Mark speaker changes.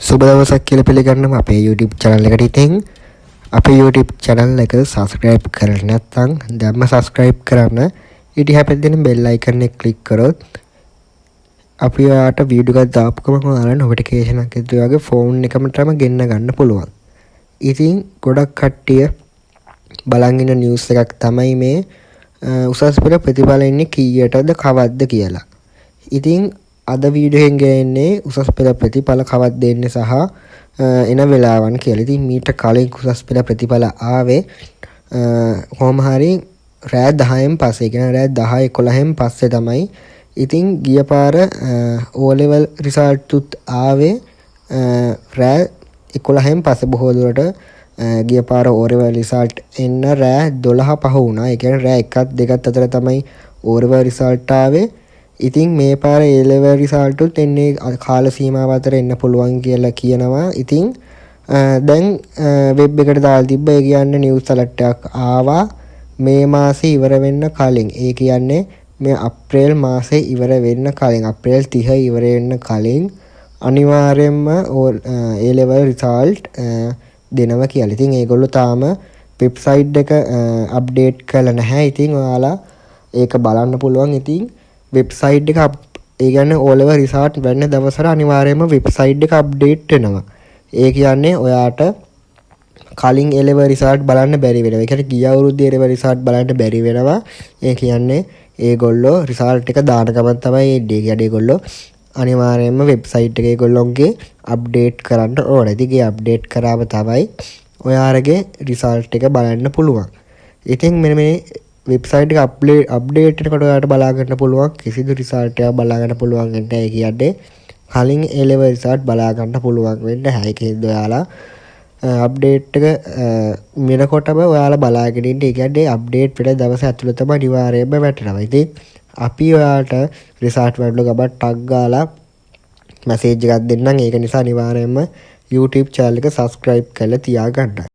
Speaker 1: සුබ දවසක් කියලා පිළිගන්නවා අපේ YouTube channel එකට. ඉතින් අපේ YouTube channel එක subscribe කරලා නැත්නම් දැන්ම subscribe කරන්න. ඊට හැපෙද්දී දෙන bell icon එක click කරොත් අපි ඔයාලට වීඩියෝ එකක් දාපු ගමන් ඔයාලා notification එකක් එද්දී වගේ phone එකම තමයි ගෙන්න ගන්න පුළුවන්. ඉතින් ගොඩක් කට්ටිය බලන් ඉන්න news එකක් තමයි මේ උසස් පෙළ ප්‍රතිඵල එන්නේ කීයටද කවද්ද කියලා. ඉතින් අද වීඩියෝ එකෙන් ගන්නේ උසස් පෙළ ප්‍රතිඵල කවද්ද එන්නේ සහ එන වෙලාවන් කියලා. ඉතින් මීට කලින් උසස් පෙළ ප්‍රතිඵල ආවේ කොහොම හරි රෑ 10න් පස්සේ, කියන්නේ රෑ 10 11න් පස්සේ තමයි. ඉතින් ගිය පාර O level result උත් ආවේ රෑ 11න් පස්සේ බොහෝ දුරට ගිය පාර O level result එන්න රෑ 12 පහ වුණා. ඒ කියන්නේ රෑ 1ත් 2ත් අතර තමයි O level result ආවේ. ඉතින් මේ පාර A level result උත් එන්නේ කාල සීමාව අතර එන්න පුළුවන් කියලා කියනවා. ඉතින් දැන් වෙබ් එකට දාලා තිබ්බ ඒ කියන්නේ නිවුස් alert එකක් ආවා මේ මාසේ ඉවර වෙන්න කලින්. ඒ කියන්නේ මේ අප්‍රේල් මාසේ ඉවර වෙන්න කලින්, අප්‍රේල් 30 ඉවර වෙන්න කලින් අනිවාර්යයෙන්ම A level result දෙනවා කියලා. ඉතින් ඒගොල්ලෝ තාම වෙබ්සයිට් එක අප්ඩේට් කරලා නැහැ. ඉතින් ඔයාලා ඒක බලන්න පුළුවන්. ඉතින් වෙබ්සයිට් එක ඒ කියන්නේ O level result වෙන්න දවසට අනිවාර්යයෙන්ම වෙබ්සයිට් එක අප්ඩේට් වෙනවා. ඒ කියන්නේ ඔයාට කලින් A level result බලන්න බැරි වෙනවා. ඒ කියන්නේ ගිය අවුරුද්දේ A level result බලන්න බැරි වෙනවා. ඒ කියන්නේ ඒගොල්ලෝ result එක දාන ගමන් තමයි එන්නේ. ඒ කියන්නේ ඒගොල්ලෝ අනිවාර්යයෙන්ම වෙබ්සයිට් එක ඒගොල්ලෝගේ අප්ඩේට් කරන්න ඕනේ. ඉතින් ඒ අප්ඩේට් කරාම තමයි ඔයාලගේ result එක බලන්න පුළුවන්. ඉතින් මෙන්න මේ වෙබ්සයිට් එක අප්ඩේට් එනකොට ඔයාලට බලා ගන්න පුළුවන් කිසිදු result එකක් බලා ගන්න පුළුවන් වෙන්නේ නැහැ. ඒ කියන්නේ කලින් A level result බලා ගන්න පුළුවන් වෙන්නේ නැහැ. ඒකෙන්ද ඔයාලා අප්ඩේට් එක මෙනකොටම ඔයාලා බලාගෙන ඉන්න. ඒ කියන්නේ අප්ඩේට් වෙන දවස් ඇතුළතම අනිවාර්යයෙන්ම වැටෙනවා. ඉතින් අපි ඔයාලට result වල ගබක් ටග් ගාලා මැසේජ් එකක් දෙන්නම්. ඒක නිසා අනිවාර්යයෙන්ම YouTube channel එක subscribe කරලා තියාගන්න.